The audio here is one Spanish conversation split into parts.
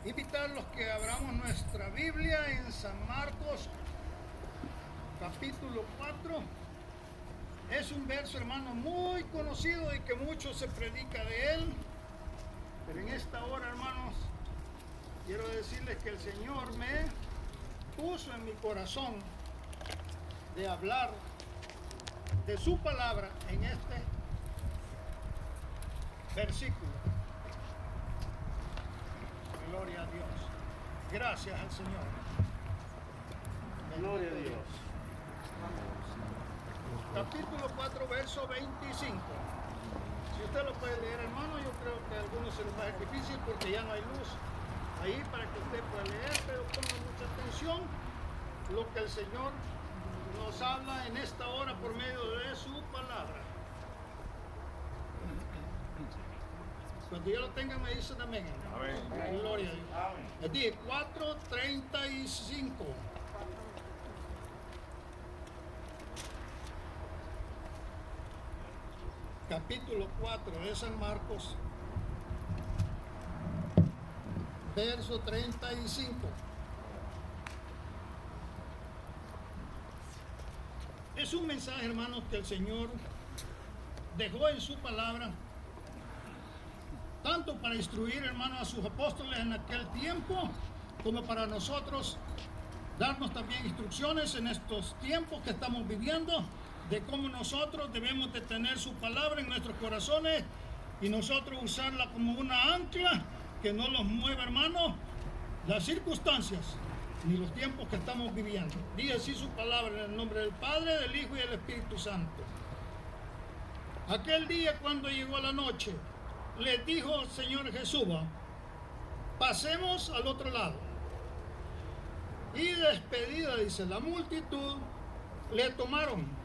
Invitarlos que abramos nuestra Biblia en San Marcos, capítulo 4. Es un verso, hermano, muy conocido y que mucho se predica de él. Pero en esta hora, hermanos, quiero decirles que el Señor me puso en mi corazón de hablar de su palabra en este versículo. Gloria a Dios. Gracias al Señor. Gloria a Dios. Capítulo 4, verso 25. Si usted lo puede leer, hermano, yo creo que a algunos se les va a ser difícil porque ya no hay luz ahí para que usted pueda leer, pero ponga mucha atención lo que el Señor nos habla en esta hora por medio de su palabra. Cuando ya lo tengan me dicen amén. Amén. Gloria a Dios. Amén. Dije 4:35. Capítulo 4 de San Marcos, verso 35. Es un mensaje, hermanos, que el Señor dejó en su palabra, tanto para instruir, hermanos, a sus apóstoles en aquel tiempo, como para nosotros darnos también instrucciones en estos tiempos que estamos viviendo, de cómo nosotros debemos de tener su palabra en nuestros corazones y nosotros usarla como una ancla que no nos mueva, hermano, las circunstancias ni los tiempos que estamos viviendo. Dice así su palabra en el nombre del Padre, del Hijo y del Espíritu Santo. Aquel día cuando llegó la noche, les dijo el Señor Jesús: pasemos al otro lado. Y despedida, dice, la multitud, le tomaron.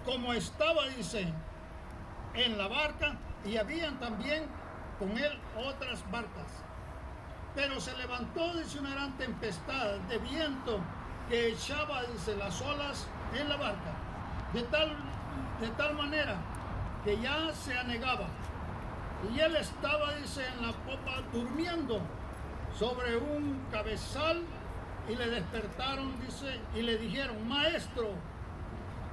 Como estaba, dice, en la barca, y habían también con él otras barcas. Pero se levantó, dice, una gran tempestad de viento que echaba, dice, las olas en la barca, de tal manera que ya se anegaba. Y él estaba, dice, en la popa durmiendo sobre un cabezal, y le despertaron, dice, y le dijeron: Maestro,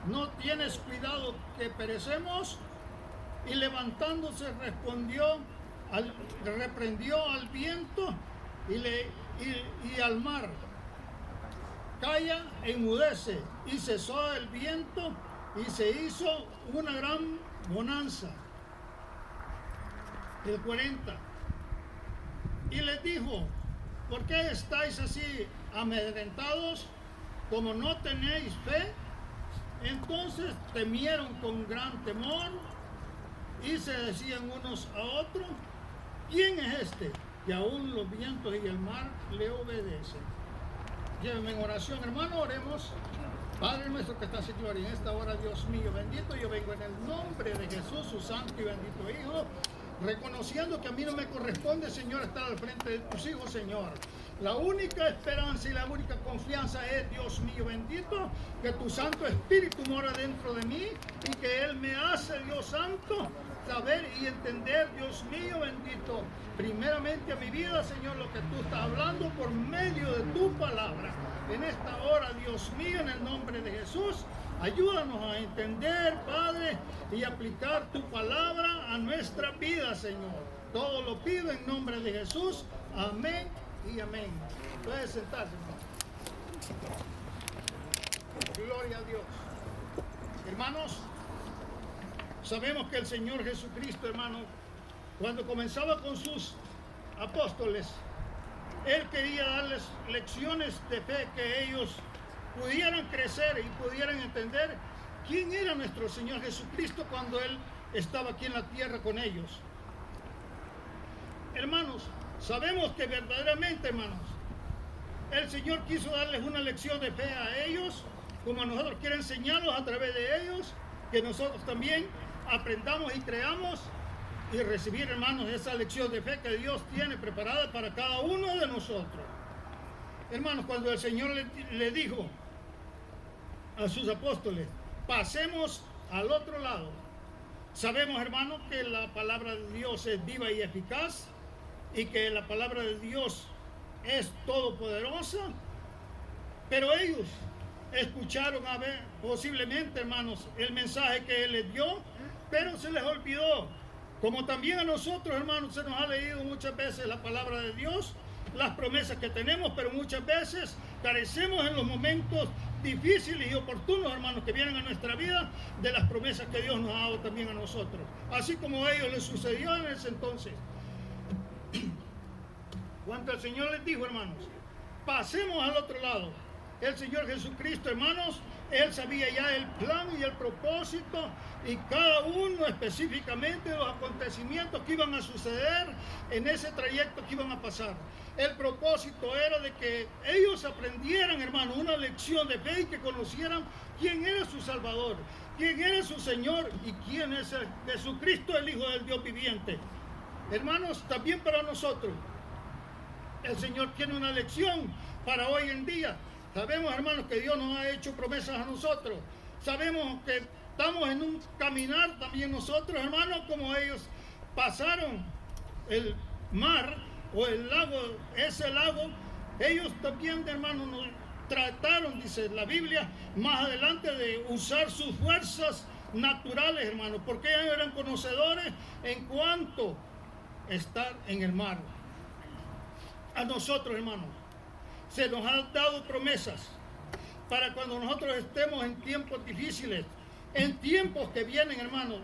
¿no tienes cuidado que perecemos? Y levantándose reprendió al viento y al mar: calla, enmudece. Y cesó el viento y se hizo una gran bonanza. El 40. Y les dijo: ¿por qué estáis así amedrentados, como no tenéis fe? Entonces temieron con gran temor y se decían unos a otros: ¿quién es este que aún los vientos y el mar le obedecen? Llévenme en oración, hermano, oremos. Padre nuestro que estás en gloria, en esta hora, Dios mío bendito, yo vengo en el nombre de Jesús, su santo y bendito Hijo, reconociendo que a mí no me corresponde, Señor, estar al frente de tus hijos, Señor. La única esperanza y la única confianza es, Dios mío bendito, que tu Santo Espíritu mora dentro de mí y que Él me hace, Dios Santo, saber y entender, Dios mío bendito, primeramente a mi vida, Señor, lo que tú estás hablando por medio de tu palabra. En esta hora, Dios mío, en el nombre de Jesús, ayúdanos a entender, Padre, y aplicar tu palabra a nuestra vida, Señor. Todo lo pido en nombre de Jesús. Amén y amén. Puede sentarse, hermano. Gloria a Dios. Hermanos, sabemos que el Señor Jesucristo, hermano, cuando comenzaba con sus apóstoles, Él quería darles lecciones de fe, que ellos pudieran crecer y pudieran entender quién era nuestro Señor Jesucristo cuando Él estaba aquí en la tierra con ellos. Hermanos, sabemos que verdaderamente, hermanos, el Señor quiso darles una lección de fe a ellos, como a nosotros quiere enseñarnos a través de ellos, que nosotros también aprendamos y creamos y recibir, hermanos, esa lección de fe que Dios tiene preparada para cada uno de nosotros. Hermanos, cuando el Señor le dijo a sus apóstoles: pasemos al otro lado, Sabemos, hermanos, que la palabra de Dios es viva y eficaz y que la palabra de Dios es todopoderosa, pero ellos escucharon a ver, posiblemente, hermanos, el mensaje que Él les dio, pero se les olvidó. Como también a nosotros, hermanos, se nos ha leído muchas veces la palabra de Dios, las promesas que tenemos, pero muchas veces carecemos en los momentos difíciles y oportunos, hermanos, que vienen a nuestra vida, de las promesas que Dios nos ha dado también a nosotros. Así como a ellos les sucedió en ese entonces. Cuando el Señor les dijo, hermanos, pasemos al otro lado, el Señor Jesucristo, hermanos, Él sabía ya el plan y el propósito y cada uno específicamente de los acontecimientos que iban a suceder en ese trayecto que iban a pasar. El propósito era de que ellos aprendieran, hermanos, una lección de fe y que conocieran quién era su Salvador, quién era su Señor y quién es Jesucristo, el Hijo del Dios viviente. Hermanos, también para nosotros, el Señor tiene una lección para hoy en día. Sabemos, hermanos, que Dios nos ha hecho promesas a nosotros. Sabemos que estamos en un caminar también nosotros, hermanos, como ellos pasaron el mar o el lago, ese lago. Ellos también, hermanos, nos trataron, dice la Biblia, más adelante de usar sus fuerzas naturales, hermanos, porque ellos eran conocedores en cuanto a estar en el mar. A nosotros, hermanos, se nos han dado promesas para cuando nosotros estemos en tiempos difíciles, en tiempos que vienen, hermanos,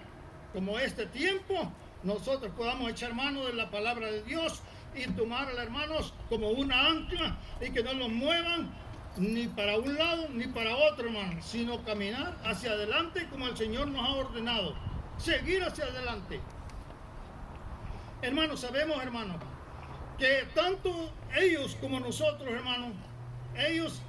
como este tiempo, nosotros podamos echar mano de la palabra de Dios y tomarla, hermanos, como una ancla y que no nos muevan ni para un lado ni para otro, hermanos, sino caminar hacia adelante como el Señor nos ha ordenado, seguir hacia adelante. Hermanos, sabemos, hermanos, que tanto ellos como nosotros, hermanos, ellos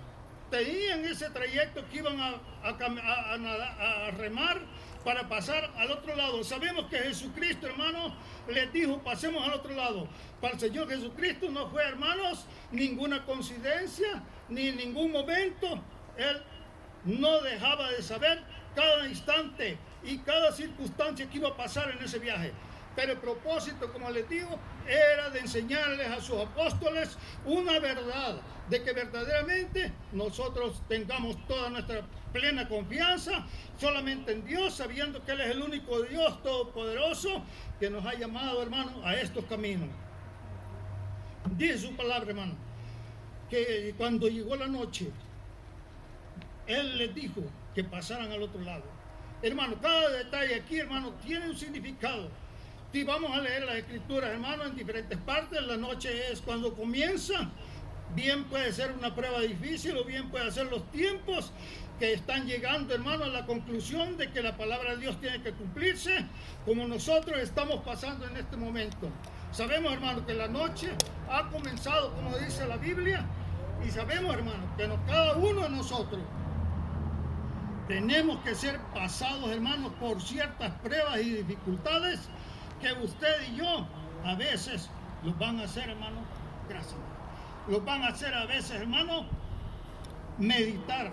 tenían ese trayecto que iban a remar para pasar al otro lado. Sabemos que Jesucristo, hermanos, les dijo, pasemos al otro lado. Para el Señor Jesucristo no fue, hermanos, ninguna coincidencia, ni en ningún momento. Él no dejaba de saber cada instante y cada circunstancia que iba a pasar en ese viaje. Pero el propósito, como les digo, era de enseñarles a sus apóstoles una verdad, de que verdaderamente nosotros tengamos toda nuestra plena confianza solamente en Dios, sabiendo que Él es el único Dios todopoderoso que nos ha llamado, hermano, a estos caminos. Dice su palabra, hermano, que cuando llegó la noche, Él les dijo que pasaran al otro lado. Hermano, cada detalle aquí, hermano, tiene un significado. Si vamos a leer las escrituras, hermano, en diferentes partes, la noche es cuando comienza. Bien puede ser una prueba difícil o bien puede ser los tiempos que están llegando, hermano, a la conclusión de que la palabra de Dios tiene que cumplirse, como nosotros estamos pasando en este momento. Sabemos, hermano, que la noche ha comenzado, como dice la Biblia, y sabemos, hermano, que cada uno de nosotros tenemos que ser pasados, hermanos, por ciertas pruebas y dificultades que usted y yo a veces los van a hacer, hermano, gracias. Los van a hacer a veces, hermano, meditar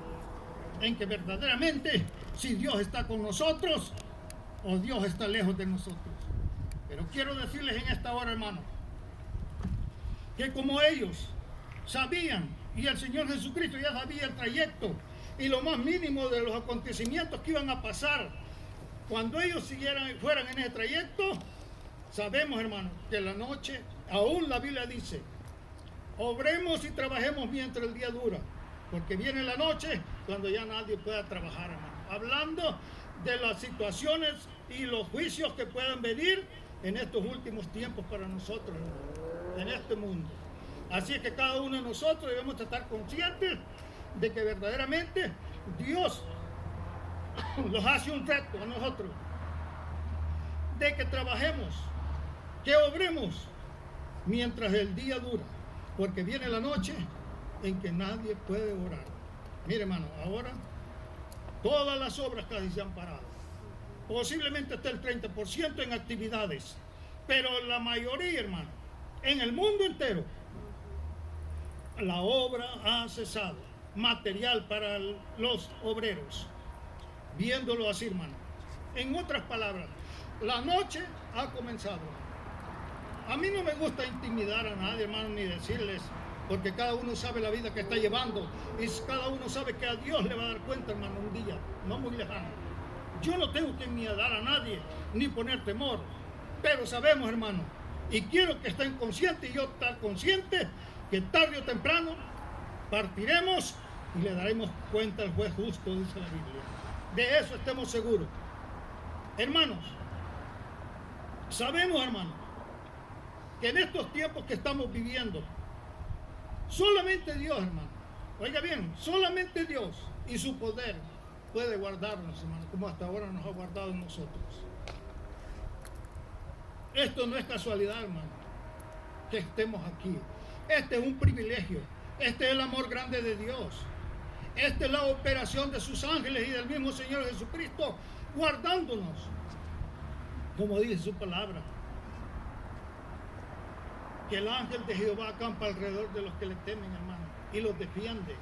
en que verdaderamente si Dios está con nosotros o Dios está lejos de nosotros. Pero quiero decirles en esta hora, hermano, que como ellos sabían y el Señor Jesucristo ya sabía el trayecto y lo más mínimo de los acontecimientos que iban a pasar cuando ellos fueran en ese trayecto, sabemos, hermano, que la noche, aún la Biblia dice, obremos y trabajemos mientras el día dura, porque viene la noche cuando ya nadie pueda trabajar, hermano. Hablando de las situaciones y los juicios que puedan venir en estos últimos tiempos para nosotros, hermano, en este mundo. Así es que cada uno de nosotros debemos estar conscientes de que verdaderamente Dios nos hace un reto a nosotros, de que trabajemos, que obremos mientras el día dura, porque viene la noche en que nadie puede orar. Mire, hermano, ahora todas las obras casi se han parado. Posiblemente esté el 30% en actividades, pero la mayoría, hermano, en el mundo entero, la obra ha cesado. Material para los obreros. Viéndolo así, hermano. En otras palabras, La noche ha comenzado. A mí no me gusta intimidar a nadie, hermano, ni decirles, porque cada uno sabe la vida que está llevando y cada uno sabe que a Dios le va a dar cuenta, hermano, un día, no muy lejano. Yo no tengo que intimidar a nadie ni poner temor, pero sabemos, hermano, y quiero que estén conscientes y yo estar consciente que tarde o temprano partiremos y le daremos cuenta al juez justo, dice la Biblia. De eso estemos seguros. Hermanos, sabemos, hermano, que en estos tiempos que estamos viviendo, solamente Dios, hermano, oiga bien, solamente Dios y su poder puede guardarnos, hermano, como hasta ahora nos ha guardado en nosotros. Esto no es casualidad, hermano, que estemos aquí. Este es un privilegio. Este es el amor grande de Dios. Esta es la operación de sus ángeles y del mismo Señor Jesucristo guardándonos, como dice su palabra, que el ángel de Jehová acampa alrededor de los que le temen, hermano, y los defiende.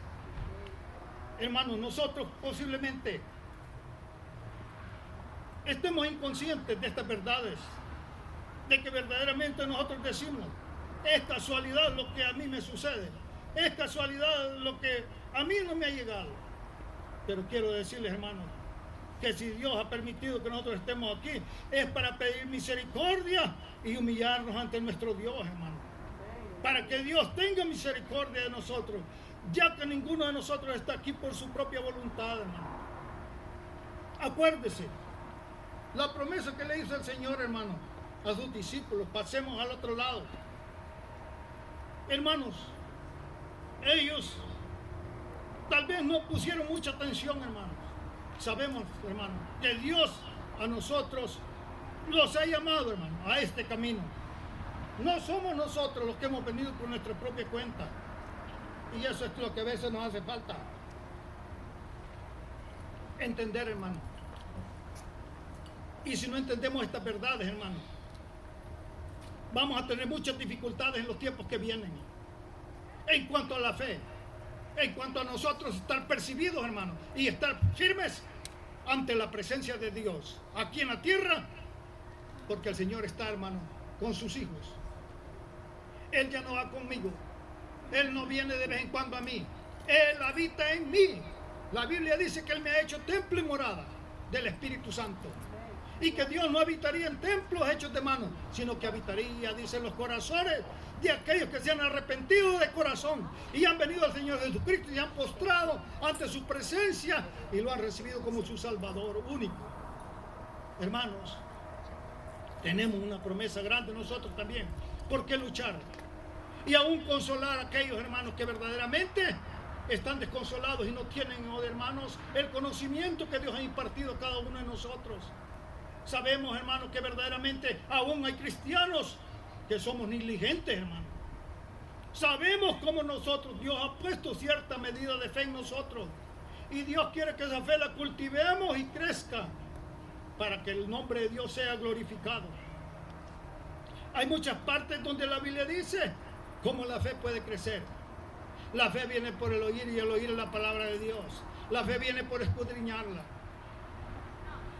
Hermanos, nosotros posiblemente estemos inconscientes de estas verdades, de que verdaderamente nosotros decimos, es casualidad lo que a mí me sucede, es casualidad lo que a mí no me ha llegado. Pero quiero decirles, hermanos, que si Dios ha permitido que nosotros estemos aquí, es para pedir misericordia y humillarnos ante nuestro Dios, hermano. Para que Dios tenga misericordia de nosotros, ya que ninguno de nosotros está aquí por su propia voluntad, hermano. Acuérdese, la promesa que le hizo el Señor, hermano, a sus discípulos, pasemos al otro lado. Hermanos, ellos tal vez no pusieron mucha atención, hermanos. Sabemos, hermano, que Dios a nosotros los ha llamado, hermano, a este camino. No somos nosotros los que hemos venido por nuestra propia cuenta. Y eso es lo que a veces nos hace falta entender, hermano. Y si no entendemos estas verdades, hermano, vamos a tener muchas dificultades en los tiempos que vienen. En cuanto a la fe, en cuanto a nosotros estar percibidos, hermano, y estar firmes ante la presencia de Dios aquí en la tierra, porque el Señor está, hermano, con sus hijos. Él ya no va conmigo. Él no viene de vez en cuando a mí. Él habita en mí. La Biblia dice que Él me ha hecho templo y morada del Espíritu Santo. Y que Dios no habitaría en templos hechos de mano, sino que habitaría, dicen, los corazones de aquellos que se han arrepentido de corazón y han venido al Señor Jesucristo y han postrado ante su presencia y lo han recibido como su Salvador único. Hermanos, tenemos una promesa grande nosotros también. ¿Por qué luchar? Y aún consolar a aquellos hermanos que verdaderamente están desconsolados y no tienen, hermanos, el conocimiento que Dios ha impartido a cada uno de nosotros. Sabemos, hermanos, que verdaderamente aún hay cristianos que somos negligentes, hermanos. Sabemos cómo nosotros, Dios ha puesto cierta medida de fe en nosotros. Y Dios quiere que esa fe la cultivemos y crezca para que el nombre de Dios sea glorificado. Hay muchas partes donde la Biblia dice cómo la fe puede crecer. La fe viene por el oír y el oír la palabra de Dios. La fe viene por escudriñarla.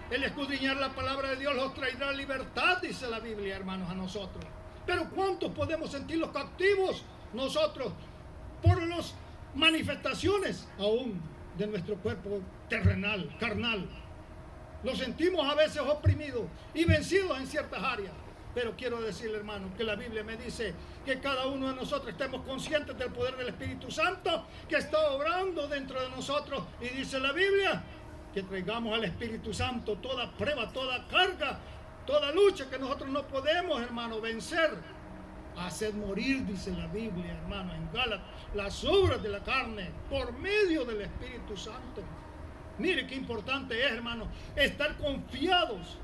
El escudriñar la palabra de Dios los traerá libertad, dice la Biblia, hermanos, a nosotros. Pero ¿cuántos podemos sentirlos cautivos nosotros por las manifestaciones aún de nuestro cuerpo terrenal, carnal? Los sentimos a veces oprimidos y vencidos en ciertas áreas. Pero quiero decirle, hermano, que la Biblia me dice que cada uno de nosotros estemos conscientes del poder del Espíritu Santo que está obrando dentro de nosotros. Y dice la Biblia que traigamos al Espíritu Santo toda prueba, toda carga, toda lucha que nosotros no podemos, hermano, vencer. Hacer morir, dice la Biblia, hermano, en Gálatas, las obras de la carne por medio del Espíritu Santo. Mire qué importante es, hermano, estar confiados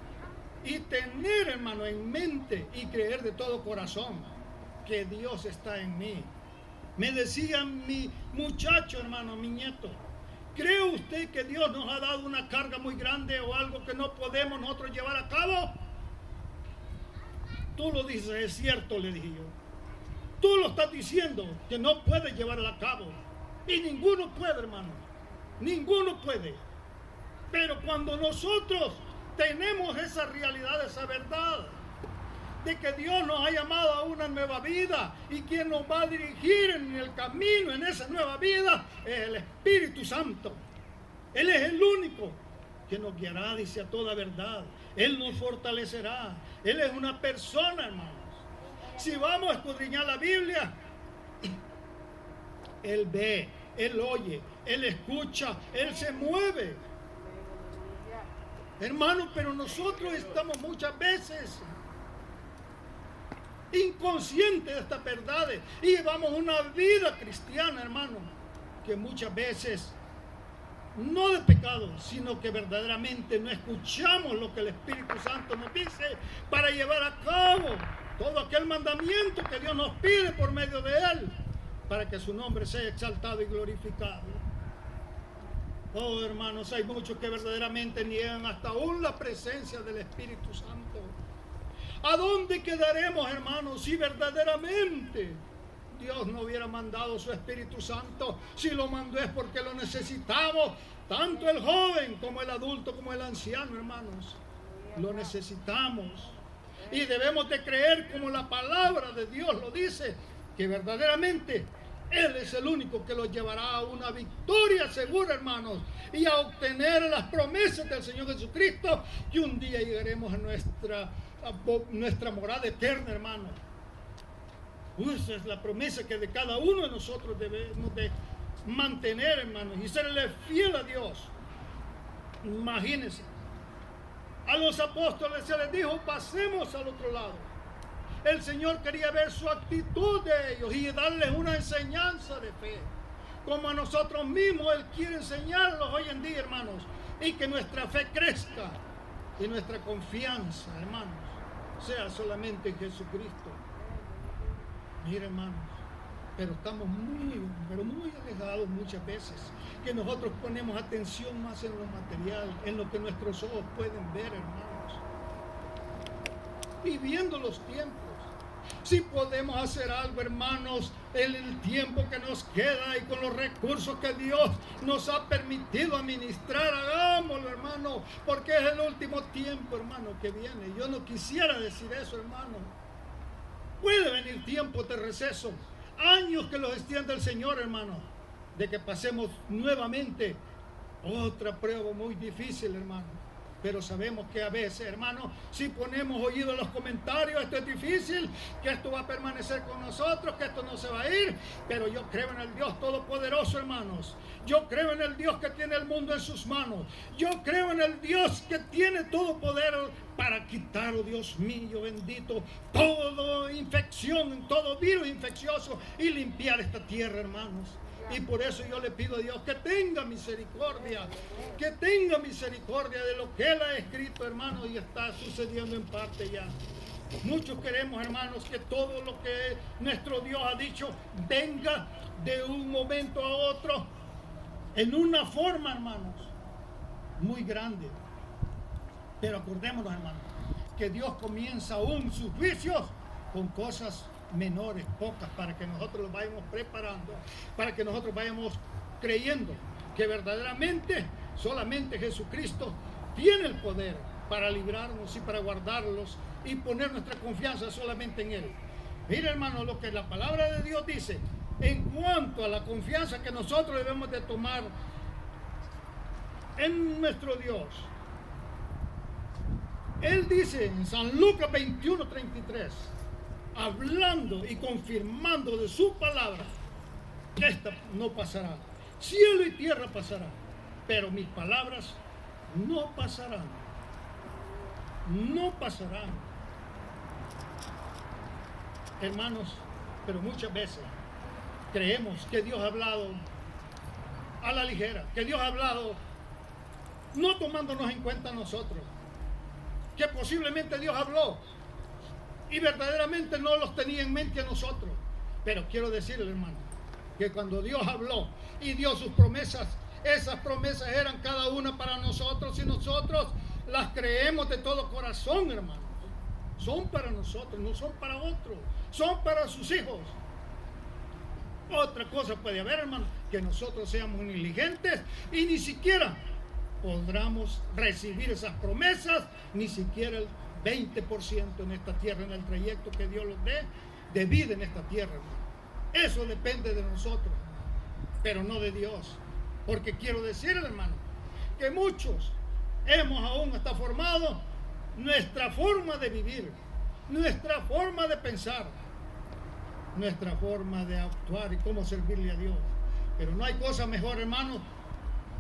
y tener, hermano, en mente y creer de todo corazón que Dios está en mí. Me decía mi muchacho, hermano, mi nieto, ¿cree usted que Dios nos ha dado una carga muy grande o algo que no podemos nosotros llevar a cabo? Tú lo dices, es cierto, le dije yo. Tú lo estás diciendo que no puedes llevarla a cabo. Y ninguno puede, hermano. Ninguno puede. Pero cuando nosotros tenemos esa realidad, esa verdad, de que Dios nos ha llamado a una nueva vida, y quien nos va a dirigir en el camino, en esa nueva vida, es el Espíritu Santo. Él es el único que nos guiará, dice, a toda verdad. Él nos fortalecerá. Él es una persona, hermanos. Si vamos a escudriñar la Biblia, Él ve, Él oye, Él escucha, Él se mueve. Hermanos, pero nosotros estamos muchas veces inconscientes de estas verdades y llevamos una vida cristiana, hermano, que muchas veces no de pecado, sino que verdaderamente no escuchamos lo que el Espíritu Santo nos dice para llevar a cabo todo aquel mandamiento que Dios nos pide por medio de Él, para que su nombre sea exaltado y glorificado. Oh, hermanos, hay muchos que verdaderamente niegan hasta aún la presencia del Espíritu Santo. ¿A dónde quedaremos, hermanos, si verdaderamente Dios no hubiera mandado su Espíritu Santo? Si lo mandó es porque lo necesitamos, tanto el joven como el adulto como el anciano, hermanos. Lo necesitamos. Y debemos de creer, como la palabra de Dios lo dice, que verdaderamente Él es el único que los llevará a una victoria segura, hermanos, y a obtener las promesas del Señor Jesucristo, y un día llegaremos a nuestra morada eterna, hermanos. Esa es la promesa que de cada uno de nosotros debemos de mantener, hermanos, y serle fiel a Dios. Imagínense, a los apóstoles se les dijo: pasemos al otro lado. El Señor quería ver su actitud de ellos y darles una enseñanza de fe, como a nosotros mismos Él quiere enseñarlos hoy en día, hermanos, y que nuestra fe crezca y nuestra confianza, hermanos, sea solamente en Jesucristo. Mira, hermanos, pero estamos muy alejados muchas veces, que nosotros ponemos atención más en lo material, en lo que nuestros ojos pueden ver, hermanos. Viviendo los tiempos, si podemos hacer algo, hermanos, en el tiempo que nos queda y con los recursos que Dios nos ha permitido administrar, hagámoslo, hermano, porque es el último tiempo, hermano, que viene. Yo no quisiera decir eso, hermano. Puede venir tiempos de receso, años que los extienda el Señor, hermano, de que pasemos nuevamente otra prueba muy difícil, hermano. Pero sabemos que a veces, hermano, si ponemos oído a los comentarios, esto es difícil, que esto va a permanecer con nosotros, que esto no se va a ir. Pero yo creo en el Dios Todopoderoso, hermanos. Yo creo en el Dios que tiene el mundo en sus manos. Yo creo en el Dios que tiene todo poder para quitar, oh Dios mío bendito, toda infección, todo virus infeccioso, y limpiar esta tierra, hermanos. Y por eso yo le pido a Dios que tenga misericordia de lo que Él ha escrito, hermanos, y está sucediendo en parte ya. Muchos queremos, hermanos, que todo lo que nuestro Dios ha dicho venga de un momento a otro en una forma, hermanos, muy grande. Pero acordémonos, hermanos, que Dios comienza aún sus juicios con cosas menores, pocas, para que nosotros los vayamos preparando, para que nosotros vayamos creyendo que verdaderamente solamente Jesucristo tiene el poder para librarnos y para guardarlos y poner nuestra confianza solamente en Él. Mira, hermano, lo que la palabra de Dios dice en cuanto a la confianza que nosotros debemos de tomar en nuestro Dios. Él dice en San Lucas 21:33, hablando y confirmando de su palabra, que esta no pasará. Cielo y tierra pasarán, pero mis palabras no pasarán. No pasarán. Hermanos, pero muchas veces creemos que Dios ha hablado a la ligera, que Dios ha hablado no tomándonos en cuenta a nosotros, que posiblemente Dios habló y verdaderamente no los tenía en mente a nosotros. Pero quiero decirle, hermano, que cuando Dios habló y dio sus promesas, esas promesas eran cada una para nosotros, y nosotros las creemos de todo corazón, hermano. Son para nosotros, no son para otros, son para sus hijos. Otra cosa puede haber, hermano, que nosotros seamos negligentes y ni siquiera podamos recibir esas promesas, ni siquiera el 20% en esta tierra, en el trayecto que Dios nos dé de vida en esta tierra, hermano. Eso depende de nosotros, pero no de Dios. Porque quiero decirle, hermano, que muchos hemos aún hasta formado nuestra forma de vivir, nuestra forma de pensar, nuestra forma de actuar y cómo servirle a Dios. Pero no hay cosa mejor, hermano,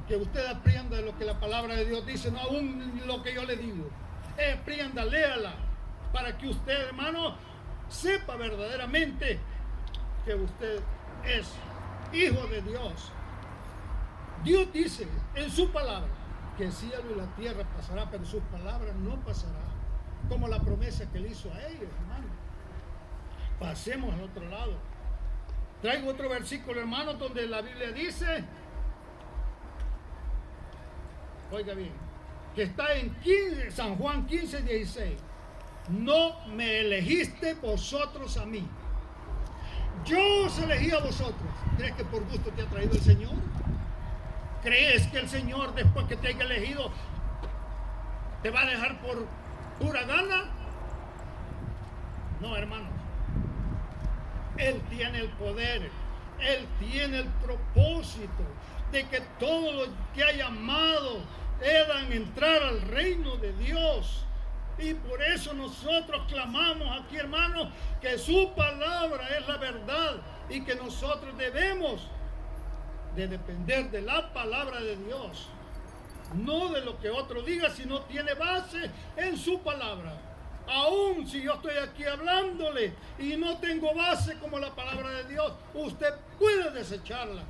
que usted aprenda de lo que la palabra de Dios dice, no aún lo que yo le digo. Aprenda, léala, para que usted, hermano, sepa verdaderamente que usted es hijo de Dios. Dios dice en su palabra que el cielo y la tierra pasará, pero sus palabras no pasarán, como la promesa que él hizo a ellos, hermano. Pasemos al otro lado. Traigo otro versículo, hermano, donde la Biblia dice, oiga bien, que está en San Juan 15, 16. No me elegiste vosotros a mí, yo os elegí a vosotros. ¿Crees que por gusto te ha traído el Señor? ¿Crees que el Señor, después que te haya elegido, te va a dejar por pura gana? No, hermanos. Él tiene el poder, Él tiene el propósito de que todos los que ha llamado puedan entrar al reino de Dios. Y por eso nosotros clamamos aquí, hermanos, que su palabra es la verdad y que nosotros debemos de depender de la palabra de Dios, no de lo que otro diga, si no tiene base en su palabra. Aún si yo estoy aquí hablándole y no tengo base como la palabra de Dios, usted puede desecharla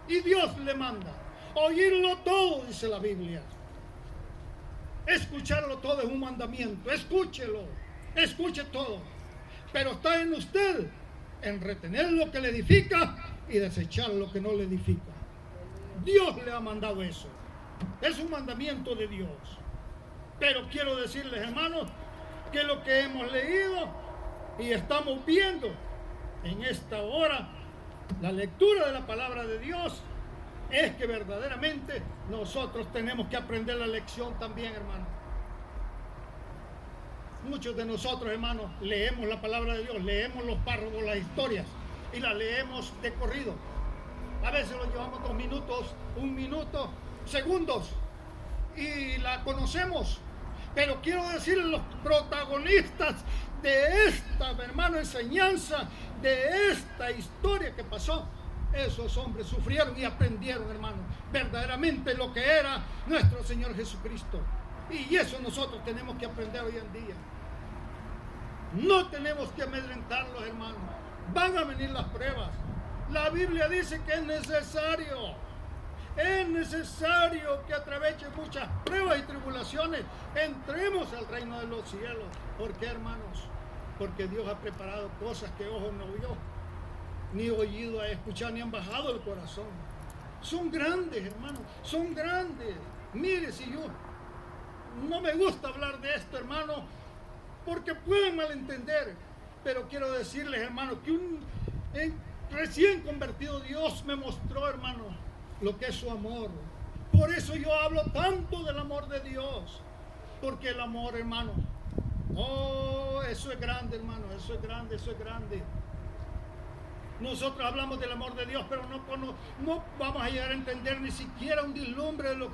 y Dios le manda oírlo todo, dice la Biblia. Escucharlo todo es un mandamiento. Escúchelo, escuche todo, pero está en usted en retener lo que le edifica y desechar lo que no le edifica. Dios le ha mandado eso, es un mandamiento de Dios. Pero quiero decirles, hermanos, que lo que hemos leído y estamos viendo en esta hora, la lectura de la palabra de Dios, es que verdaderamente nosotros tenemos que aprender la lección también, hermano. Muchos de nosotros, hermanos, leemos la palabra de Dios, leemos los párrafos, las historias, y las leemos de corrido. A veces lo llevamos 2 minutos, 1 minuto, segundos, y la conocemos. Pero quiero decirles, los protagonistas de esta, hermano, enseñanza, de esta historia que pasó, esos hombres sufrieron y aprendieron, hermano, verdaderamente lo que era nuestro Señor Jesucristo. Y eso nosotros tenemos que aprender hoy en día. No tenemos que amedrentarlos, hermanos. Van a venir las pruebas. La Biblia dice que es necesario que a través de muchas pruebas y tribulaciones entremos al reino de los cielos. ¿Por qué, hermanos? Porque Dios ha preparado cosas que ojo no vio, ni oído ha escuchado, ni han bajado el corazón. Son grandes, hermanos, son grandes. Mire, si yo no me gusta hablar de esto, hermano, porque pueden malentender, pero quiero decirles, hermano, que un recién convertido Dios me mostró, hermano, lo que es su amor. Por eso yo hablo tanto del amor de Dios, porque el amor, hermano, oh, eso es grande, hermano, eso es grande, eso es grande. Nosotros hablamos del amor de Dios, pero no vamos a llegar a entender ni siquiera un vislumbre de lo